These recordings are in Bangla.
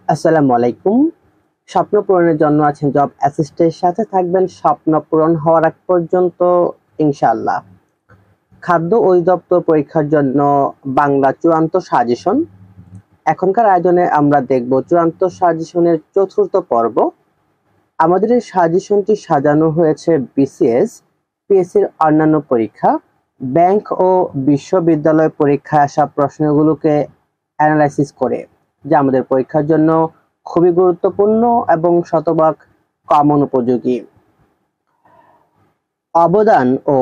আসসালামু আলাইকুম। স্বপ্ন পূরণের জন্য আছেন জব অ্যাসিস্টের সাথে থাকবেন স্বপ্ন পূরণ হওয়ার আগ পর্যন্ত ইনশাআল্লাহ। খাদ্য অধিদপ্তর পরীক্ষার জন্য বাংলা চূড়ান্ত সাজেশন। এখনকার আয়োজনে আমরা দেখব চূড়ান্ত সাজেশনের চতুর্থ পর্ব। আমাদের এই সাজেশনটি সাজানো হয়েছে বিসিএস, পিএসসির অন্যান্য পরীক্ষা, ব্যাংক ও বিশ্ববিদ্যালয় পরীক্ষায় আসা প্রশ্নগুলোকে অ্যানালাইসিস করে, যা আমাদের পরীক্ষার জন্য খুবই গুরুত্বপূর্ণ এবং শতভাগ কমন উপযোগী। অবদান ও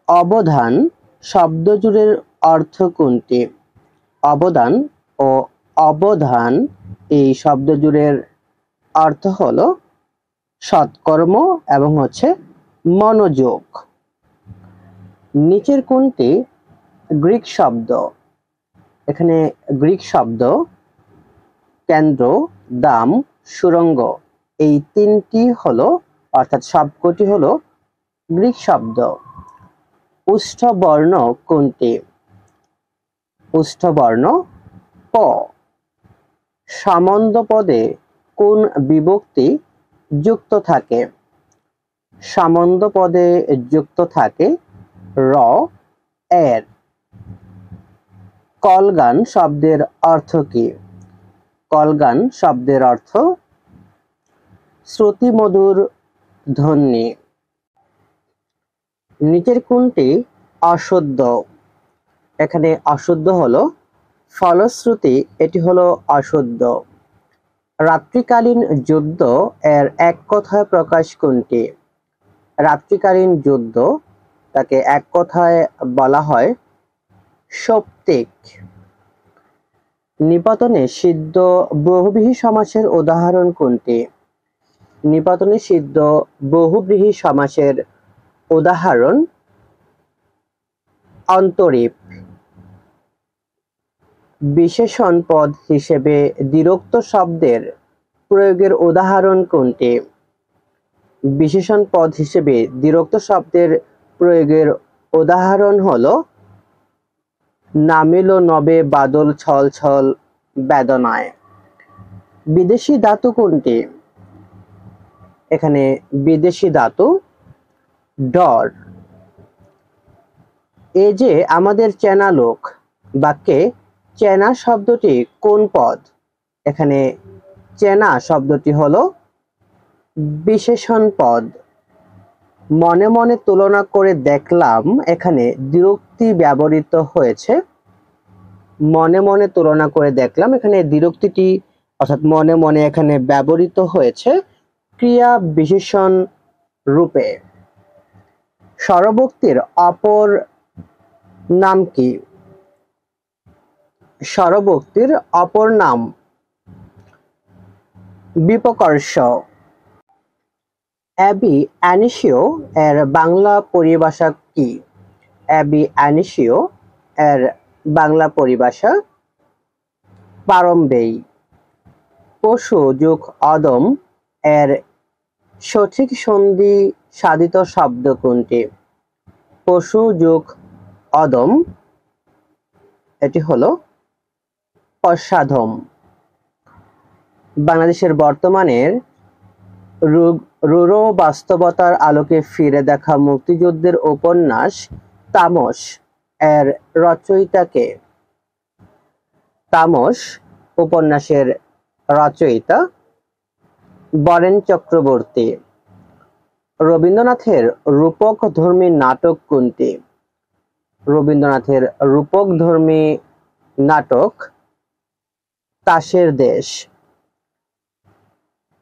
অবধান শব্দজোড়ের অর্থ কোনটি? অবদান ও অবধান এই শব্দজোড়ের অর্থ হলো সৎকর্ম এবং মনোযোগ। নিচের কোনটি গ্রিক শব্দ? এখানে গ্রিক শব্দ কেন্দ্র, দাম, সুড়ঙ্গ এই তিনটি হলো, অর্থাৎ সবকটি হলো গ্রিক শব্দ। উষ্ঠবর্ণ কোনটি? উষ্ঠবর্ণ প। সামন্ত পদে কোন বিভক্তি যুক্ত থাকে? সামন্ত পদে যুক্ত থাকে র এর। কলগান শব্দের অর্থ কি? কলগান শব্দের অর্থ শ্রুতিমধুর ধ্বনি। নিচের কোনটি অশুদ্ধ? এখানে অশুদ্ধ হলো ফলশ্রুতি, এটি হলো অশুদ্ধ। রাত্রিকালীন যুদ্ধ এর এক কথায় প্রকাশ কোনটি? রাত্রিকালীন যুদ্ধ তাকে এক কথায় বলা হয় সৌপ্তিক। নিপাতনে সিদ্ধ বহুব্রীহি সমাসের উদাহরণ কোনটি? নিপাতনে সিদ্ধ বহুব্রীহি সমাসের উদাহরণ অন্তরীপ। বিশেষণ পদ হিসেবে দ্বিরুক্ত শব্দের প্রয়োগের উদাহরণ কোনটি? বিশেষণ পদ হিসেবে দ্বিরুক্ত শব্দের প্রয়োগের উদাহরণ হলো নামিল নবে বাদল ছল ছল বেদনায়। বিদেশি ধাতু কোনটি? এখানে বিদেশি ধাতু ডর। এ যে আমাদের চেনা লোক বাক্যে চেনা শব্দটি কোন পদ? এখানে চেনা শব্দটি হলো বিশেষণ পদ। মনে মনে তুলনা করে দেখলাম, এখানে দ্বিরুক্তি ব্যবহৃত হয়েছে। মনে মনে তুলনা করে দেখলাম, এখানে দ্বিরুক্তিটি অর্থাৎ মনে মনে এখানে ব্যবহৃত হয়েছে ক্রিয়া বিশেষণ রূপে। স্বরবক্তির অপর নাম কি? স্বরবক্তির অপর নাম বিপকর্ষ। অ্যাবি অ্যানিসিও এর বাংলা পরিভাষা কি? অ্যাবি অ্যানিসিও এর বাংলা পরিভাষা প্রারম্ভেই। পশু যোগ অদম এর সঠিক সন্ধি সাধিত শব্দ কোনটি? পশু যোগ অদম এটি হলো অসাধম। বাংলাদেশের বর্তমানের রূঢ় বাস্তবতার আলোকে ফিরে দেখা মুক্তিযুদ্ধের উপন্যাস তামস এর রচয়িতা কে? তামস উপন্যাসের রচয়িতা বরেন চক্রবর্তী। রবীন্দ্রনাথের রূপকধর্মী নাটক কোনটি? রবীন্দ্রনাথের রূপকধর্মী নাটক তাসের দেশ।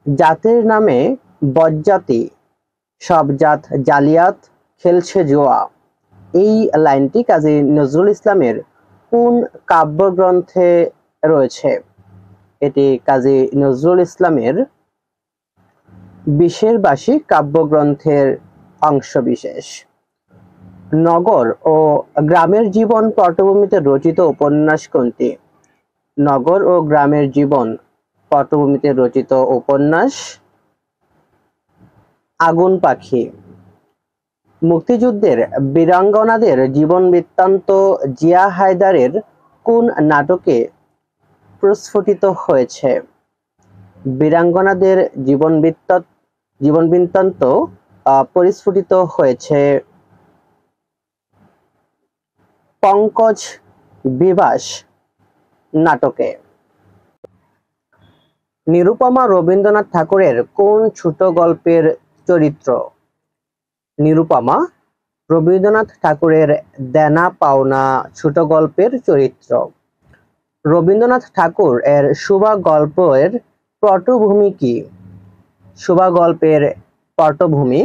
জাতের নামে বজ্জাতি, সব জাত জালিয়াত খেলছে জুয়া, এই লাইনটি কাজী নজরুল ইসলামের কোন কাব্যগ্রন্থে রয়েছে? এটি কাজী নজরুল ইসলামের বিশের বাসী কাব্যগ্রন্থের অংশবিশেষ। নগর ও গ্রামের জীবন পটভূমিতে রচিত উপন্যাস কোনটি? নগর ও গ্রামের জীবন পটভূমিতে রচিত উপন্যাস আগুন পাখি। মুক্তিযুদ্ধের বীরাঙ্গনাদের জীবন বৃত্তান্ত জিয়া হায়দারের কোন নাটকে প্রস্ফুটিত হয়েছে। বীরাঙ্গনাদের জীবনবৃত্তান্ত পরিস্ফুটিত হয়েছে পঙ্কজ বিভাস নাটকে। নিরুপমা রবীন্দ্রনাথ ঠাকুরের কোন ছোট গল্পের চরিত্র? নিরুপমা রবীন্দ্রনাথ ঠাকুরের দেনা পাওনা ছোট গল্পের চরিত্র। রবীন্দ্রনাথ ঠাকুর এর সুভা গল্পের পটভূমি কি? সুভা গল্পের পটভূমি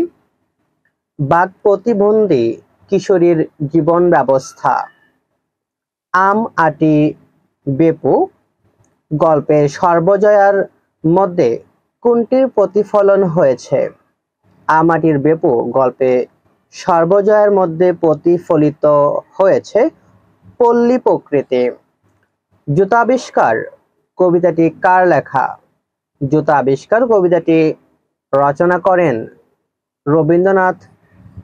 বাক প্রতিবন্ধী কিশোরীর জীবন ব্যবস্থা। আম আটি বেপু গল্পের সর্বজয়ার মধ্যে কোনটির প্রতিফলন হয়েছে? আম আটির বেপু গল্পে সর্বজয়ার মধ্যে প্রতিফলিত হয়েছে পল্লী প্রকৃতি। জুতাবিষ্কার কবিতাটি কার লেখা? জুতাবিষ্কার কবিতাটি রচনা করেন রবীন্দ্রনাথ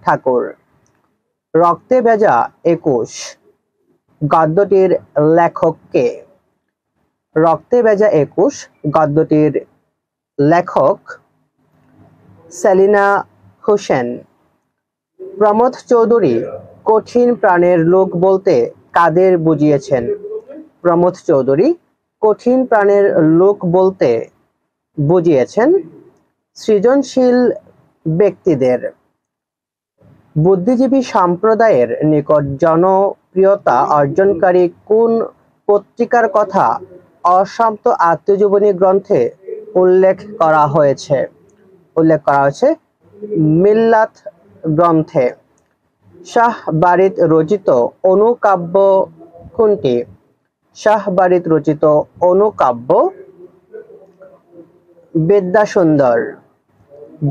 ঠাকুর। রক্তে ভেজা ২১ গদ্যটির লেখক কে? রক্তে ভেজা ২১ গদ্যটির লেখক সেলিনা হোসেন। প্রমথ চৌধুরী কঠিন প্রাণের লোক বলতে কাদের বুঝিয়েছেন? প্রমথ চৌধুরী কঠিন প্রাণের লোক বলতে বুঝিয়েছেন সৃজনশীল ব্যক্তিদের। বুদ্ধিজীবী সম্প্রদায়ের নিকট জনপ্রিয়তা অর্জনকারী কোন পত্রিকার কথা অসমাপ্ত আত্মজীবনী গ্রন্থে উল্লেখ করা হয়েছে? মিল্লাত গ্রন্থে। শাহবারিত রচিত অনুকাব্য কোনটি? শাহবারিত রচিত অনুকাব্য বিদ্যাসুন্দর।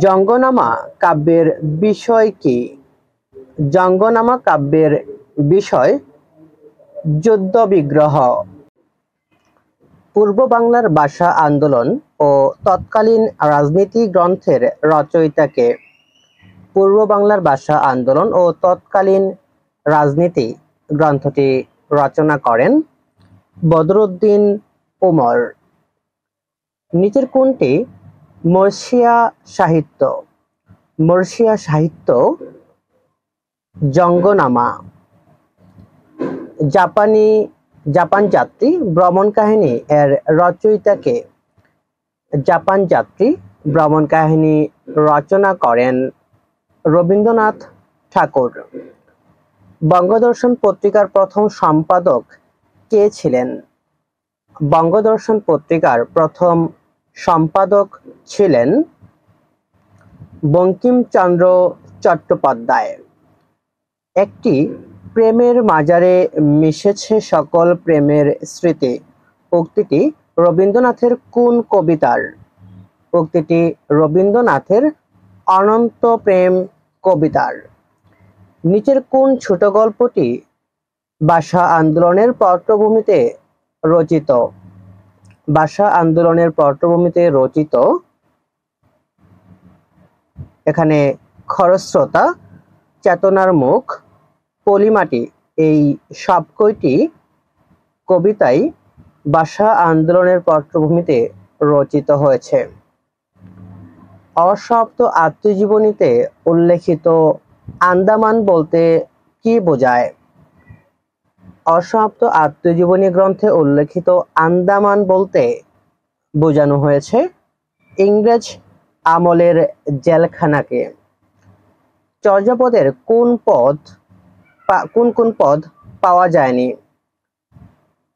জঙ্গনামা কাব্যের বিষয় কি? জঙ্গনামা কাব্যের বিষয় যুদ্ধবিগ্রহ। পূর্ব বাংলার ভাষা আন্দোলন ও তৎকালীন রাজনীতি গ্রন্থের রচয়িতা কে? পূর্ব বাংলার ভাষা আন্দোলন ও তৎকালীন রাজনীতি গ্রন্থটি রচনা করেন বদরুদ্দীন উমর। নিচের কোনটি মর্সিয়া সাহিত্য? মর্সিয়া সাহিত্য জঙ্গনামা। জাপান যাত্রী ভ্রমণ কাহিনী এর রচয়িতা কে? জাপান যাত্রী ভ্রমণ কাহিনী রচনা করেন রবীন্দ্রনাথ ঠাকুর। বঙ্গদর্শন পত্রিকার প্রথম সম্পাদক কে ছিলেন? বঙ্গদর্শন পত্রিকার প্রথম সম্পাদক ছিলেন বঙ্কিমচন্দ্র চট্টোপাধ্যায়। একটি প্রেমের মাজারে মিশেছে সকল প্রেমের স্মৃতি উক্তিটি রবীন্দ্রনাথের কোন কবিতার? উক্তিটি রবীন্দ্রনাথের অনন্ত প্রেম কবিতার। নিচের কোন ছোট গল্পটি ভাষা আন্দোলনের পটভূমিতে রচিত? ভাষা আন্দোলনের পটভূমিতে রচিত এখানে খরস্রোতা, চেতনার মুখ, পলিমাটি এই সব কয়টি কবিতাই ভাষা আন্দোলনের পটভূমিতে রচিত হয়েছে। অসমাপ্ত আত্মজীবনীতে উল্লেখিত আন্দামান বলতে কি বোঝায়? অসমাপ্ত আত্মজীবনী গ্রন্থে উল্লেখিত আন্দামান বলতে বোঝানো হয়েছে ইংরেজ আমলের জেলখানাকে। চর্যাপদের কোন কোন পদ পাওয়া যায়নি?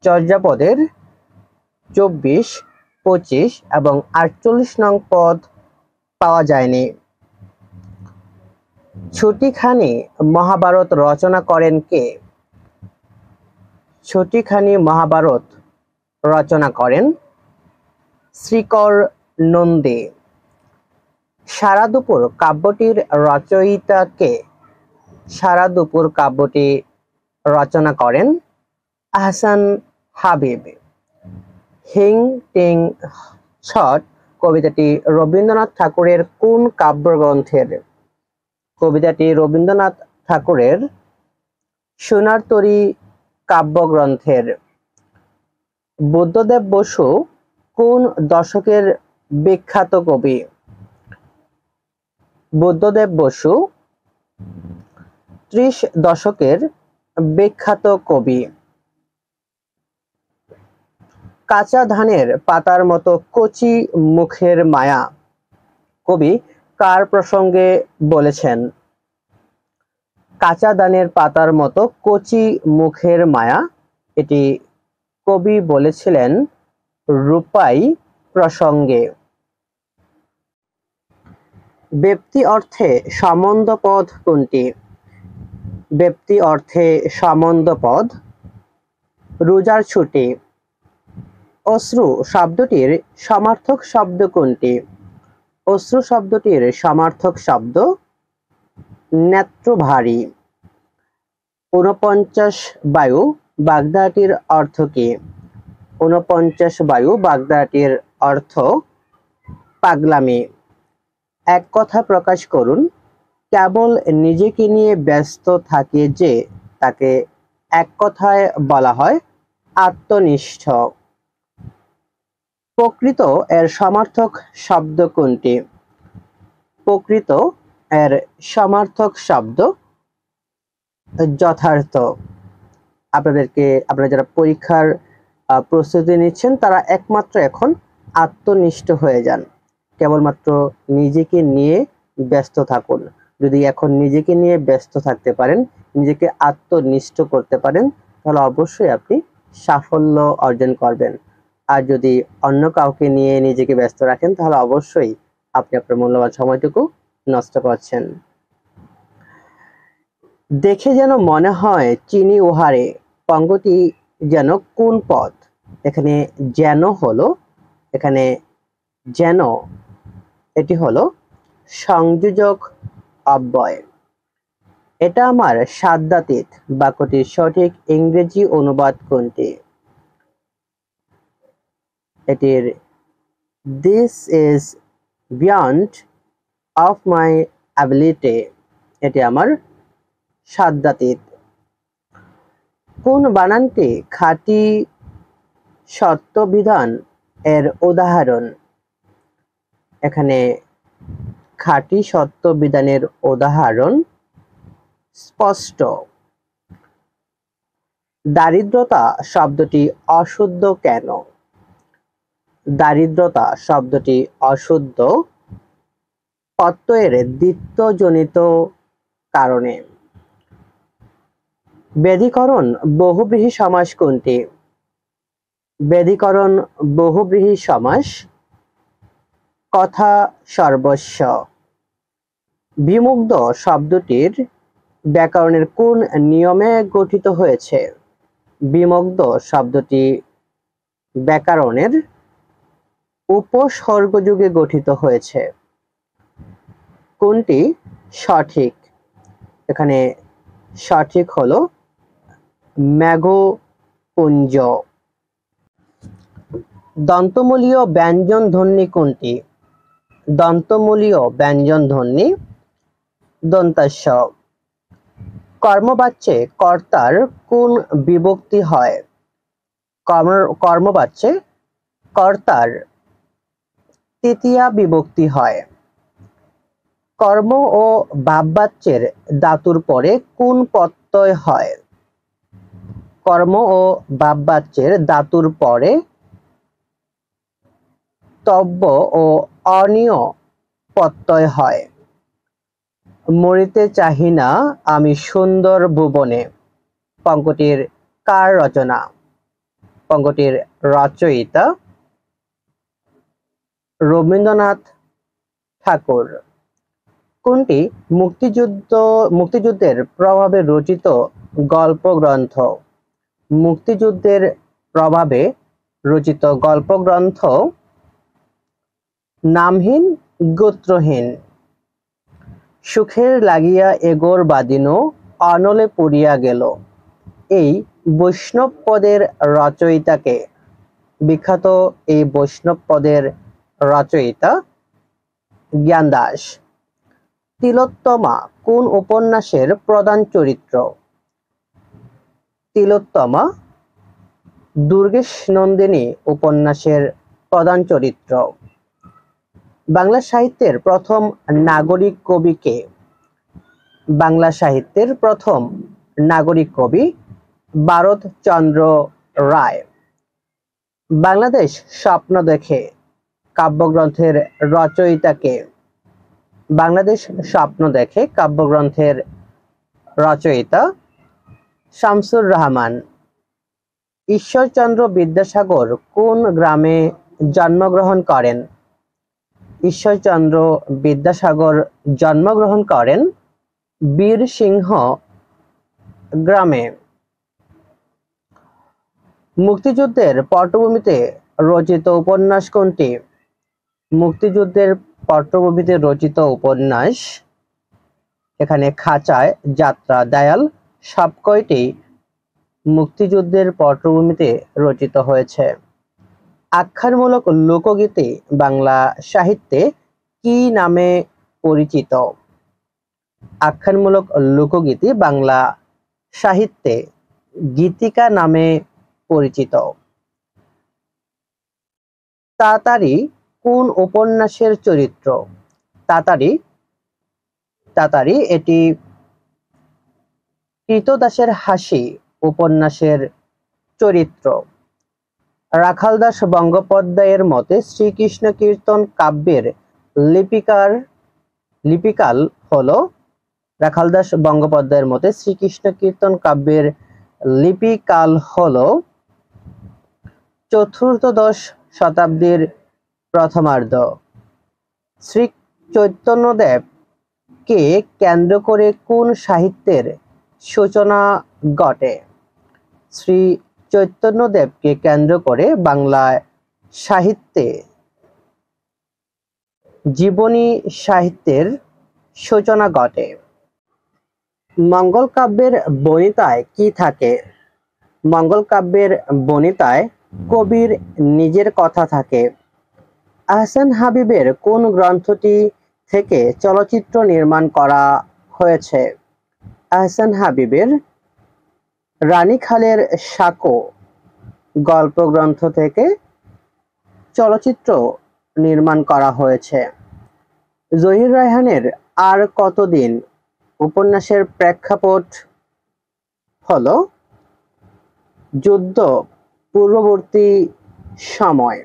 চর্যাপদের ২৪, ২৫ এবং ৪৮ নং পদ পাওয়া যায়নি। ছুটিখানি মহাভারত রচনা করেন কে? ছুটিখানি মহাভারত রচনা করেন শ্রীকর নন্দী। সারা দুপুর কাব্যটির রচয়িতা কে? সারা দুপুর কাব্যটি রচনা করেন আহসান হাবিব। হিং টিং ছট কবিতাটি রবীন্দ্রনাথ ঠাকুরের কোন কাব্যগ্রন্থের? কবিতাটি রবীন্দ্রনাথ ঠাকুরের সোনার তরী কাব্যগ্রন্থের। বুদ্ধদেব বসু কোন দশকের বিখ্যাত কবি? বুদ্ধদেব বসু 30 দশকের বিখ্যাত কবি। কাঁচা ধানের পাতার মতো কচি মুখের মায়া কবি কার প্রসঙ্গে বলেছেন? কাঁচা ধানের পাতার মতো কচি মুখের মায়া, এটি কবি বলেছিলেন রূপাই প্রসঙ্গে। ব্যক্তি অর্থে সম্বন্ধ পদ কোনটি? ব্যক্তি অর্থে সম্বন্ধ পদ রোজার ছুটি। অশ্রু শব্দটির সমার্থক শব্দ কোনটি? অশ্রু শব্দটির সমার্থক শব্দ নেত্রভারী। ৪৯ বায়ু বাগধারাটির অর্থ কি? ৪৯ বায়ু বাগধারাটির অর্থ পাগলামি। এক কথা প্রকাশ করুন। কেবল নিজেকে নিয়ে ব্যস্ত থাকে যে, তাকে এক কথায় বলা হয় আত্মনিষ্ঠ। প্রকৃত এর সমার্থক শব্দ কোনটি? প্রকৃত এর সমার্থক শব্দ যথার্থ। আপনারা যারা পরীক্ষার প্রস্তুতি নিচ্ছেন তারা একমাত্র এখন আত্মনিষ্ঠ হয়ে যান। কেবলমাত্র নিজেকে নিয়ে ব্যস্ত থাকুন। যদি এখন নিজেকে নিয়ে ব্যস্ত থাকতে পারেন, নিজেকে আত্মনিষ্ঠ করতে পারেন, তাহলে অবশ্যই আপনি সাফল্য অর্জন করবেন। আর যদি অন্য কাউকে নিয়ে নিজেকে ব্যস্ত রাখেন তাহলে অবশ্যই আপনি আপনার মূল্যবান সময়টুকু নষ্ট করছেন। দেখে যেন মনে হয় চিনি উহারে পঙ্গটি যেন কোন পদ? এখানে যেন হলো, এখানে যেন এটি হলো সংযোজক অব্যয়। এটা আমার সাধ্যাতীত বাক্যটির সঠিক ইংরেজি অনুবাদ কোনটি? এটির this is beyond of my ability, এটি আমার সাধ্যাতীত। কোন বানানটি খাঁটি সত্যবিধান এর উদাহরণ? এখানে খাঁটি সত্যবিধানের উদাহরণ স্পষ্ট। দারিদ্রতা শব্দটি অশুদ্ধ কেন? দারিদ্রতা শব্দটি অশুদ্ধ প্রত্যয়ের দ্বিত্বজনিত কারণে। বেদীকরণ বহুব্রীহি সমাস কোনটি? বেদীকরণ বহুব্রীহি সমাস কথা সর্বস্ব। বিমুগ্ধ শব্দটির ব্যাকরণের কোন নিয়মে গঠিত হয়েছে? বিমুগ্ধ শব্দটি ব্যাকরণের উপসর্গযুগে গঠিত হয়েছে। কোনটি সঠিক? এখানে সঠিক হলো মেঘপুঞ্জ। দন্তমূলীয় ব্যঞ্জন ধ্বনি কোনটি? দন্তমূলীয় ব্যঞ্জন ধ্বনি দন্তাস্য। কর্মবাচ্যে কর্তার কোন বিভক্তি হয়? কর্মবাচ্যে কর্তার তৃতীয়া বিভক্তি হয়। কর্ম ও ভাববাচ্যের ধাতুর পরে কোন প্রত্যয় হয়? কর্ম ও ভাববাচ্যের ধাতুর পরে তব্য ও অনীয় প্রত্যয় হয়। মরিতে চাহি না আমি সুন্দর ভুবনে পঙ্ক্তিটির কার রচনা? পঙ্ক্তিটির রচয়িতা রবীন্দ্রনাথ ঠাকুর। কোনটি মুক্তিযুদ্ধের প্রভাবে রচিত গল্প গ্রন্থ? মুক্তিযুদ্ধের প্রভাবে রচিত গল্প গ্রন্থ নামহীন গোত্রহীন। সুখের লাগিয়া এগোর বাদিন অনলে পড়িয়া গেল, এই বৈষ্ণব পদের রচয়িতাকে? বিখ্যাত এই বৈষ্ণব পদের রচয়িতা জ্ঞানদাস। তিলোত্তমা কোন উপন্যাসের প্রধান চরিত্র? তিলোত্তমা দুর্গেশ নন্দিনী উপন্যাসের প্রধান চরিত্র? বাংলা সাহিত্যের প্রথম নাগরিক কবি কে? বাংলা সাহিত্যের প্রথম নাগরিক কবি ভারতচন্দ্র রায়। বাংলাদেশ স্বপ্ন দেখে কাব্যগ্রন্থের রচয়িতা কে? বাংলাদেশ স্বপ্ন দেখে কাব্যগ্রন্থের রচয়িতা শামসুর রাহমান। ঈশ্বরচন্দ্র বিদ্যাসাগর কোন গ্রামে জন্মগ্রহণ করেন? ঈশ্বরচন্দ্র বিদ্যাসাগর জন্মগ্রহণ করেন বীরসিংহ গ্রামে। মুক্তিযুদ্ধের পটভূমিতে রচিত উপন্যাস কোনটি? মুক্তিযুদ্ধের পটভূমিতে রচিত উপন্যাস, এখানে খাঁচায়, যাত্রা, দেয়াল সবকয়টি মুক্তিযুদ্ধের পটভূমিতে রচিত হয়েছে। আখ্যানমূলক লোকগীতি বাংলা সাহিত্যে কি নামে পরিচিত? আখ্যানমূলক লোকগীতি বাংলা সাহিত্যে গীতিকা নামে পরিচিত। তাতারী কোন উপন্যাসের চরিত্র? তাতারী এটি কৃতদাসের হাসি উপন্যাসের চরিত্র। রাখালদাস বন্দ্যোপাধ্যায়ের মতে শ্রীকৃষ্ণ কীর্তন কাব্যের লিপিকাল হলো? রাখালদাস বন্দ্যোপাধ্যায়ের মতে শ্রীকৃষ্ণ কীর্তন কাব্যের লিপিকাল হলো চতুর্দশ শতাব্দীর প্রথমার্ধ। শ্রী চৈতন্যদেব কে কেন্দ্র করে কোন সাহিত্যের সূচনা ঘটে? শ্রী চৈতন্যদেবকে কেন্দ্র করে বাংলায় সাহিত্যে জীবনী সাহিত্যের সূচনা ঘটে। মঙ্গল কাব্যের বনিতায় কি থাকে? মঙ্গল কাব্যের বনিতায় কবির নিজের কথা থাকে। আহসান হাবীবের কোন গ্রন্থটি থেকে চলচ্চিত্র নির্মাণ করা হয়েছে? আহসান হাবীবের রানী খালের সাঁকো গল্প গ্রন্থ থেকে চলচ্চিত্র নির্মাণ করা হয়েছে। জহির রায়হানের আর কতদিন উপন্যাসের প্রেক্ষাপট হলো যুদ্ধ পূর্ববর্তী সময়।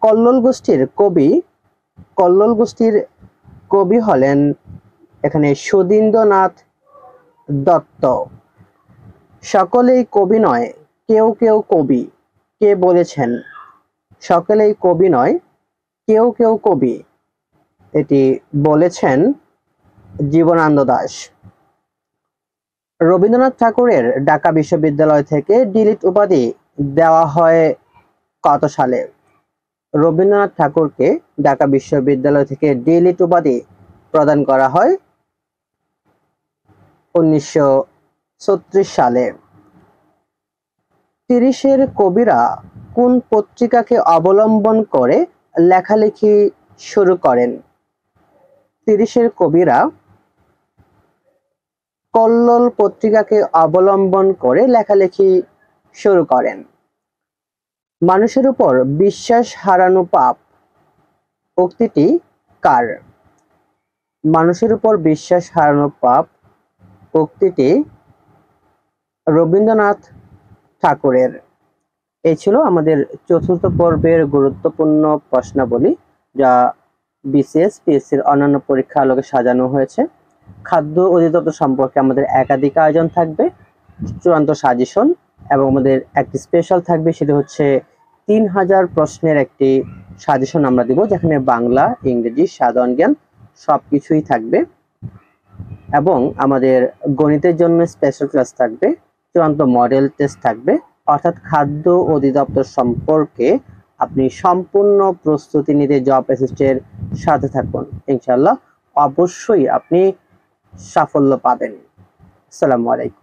কল্লোল গোষ্ঠীর কবি হলেন এখানে সুধীন্দ্রনাথ দত্ত। সকলেই কবি নয়, কেউ কেউ কবি, কে বলেছেন? সকলেই কবি নয়, কেউ কেউ কবি, এটি বলেছেন জীবনানন্দ দাশ। রবীন্দ্রনাথ ঠাকুরের ঢাকা বিশ্ববিদ্যালয় থেকে ডিলিট উপাধি দেওয়া হয় কত সালে? রবীন্দ্রনাথ ঠাকুরকে ঢাকা বিশ্ববিদ্যালয় থেকে ডিলিট উপাধি প্রদান করা হয় 1936 সালে। তিরিশের কবিরা কোন পত্রিকাকে অবলম্বন করে লেখালেখি শুরু করেন? তিরিশের কবিরা কল্লোল পত্রিকাকে অবলম্বন করে লেখালেখি শুরু করেন। মানুষের উপর বিশ্বাস হারানো পাপ উক্তিটি কার? মানুষের উপর বিশ্বাস হারানো পাপ উক্তিটি রবীন্দ্রনাথ ঠাকুরের। এই ছিল আমাদের চতুর্থ পর্বের গুরুত্বপূর্ণ প্রশ্নাবলী, যা বিসিএস, পিএসসির অন্যান্য পরীক্ষা আলোকে সাজানো হয়েছে। খাদ্য অধিদপ্তর সম্পর্কে আমাদের একাধিক আয়োজন থাকবে, চূড়ান্ত সাজেশন, এবং আমাদের একটি স্পেশাল থাকবে, সেটা হচ্ছে 3000 প্রশ্নের একটি সাজেশন আমরা দিব, যেখানে বাংলা, ইংরেজি, সাধারণ জ্ঞান সবকিছুই থাকবে। এবং আমাদের গণিতের জন্য স্পেশাল ক্লাস থাকবে, চূড়ান্ত মডেল টেস্ট থাকবে। অর্থাৎ খাদ্য অধিদপ্তর সম্পর্কে আপনি সম্পূর্ণ প্রস্তুতি নিতে জব অ্যাসিস্টের সাথে থাকুন, ইনশাআল্লাহ অবশ্যই আপনি সাফল্য পাবেন। আসসালামু আলাইকুম।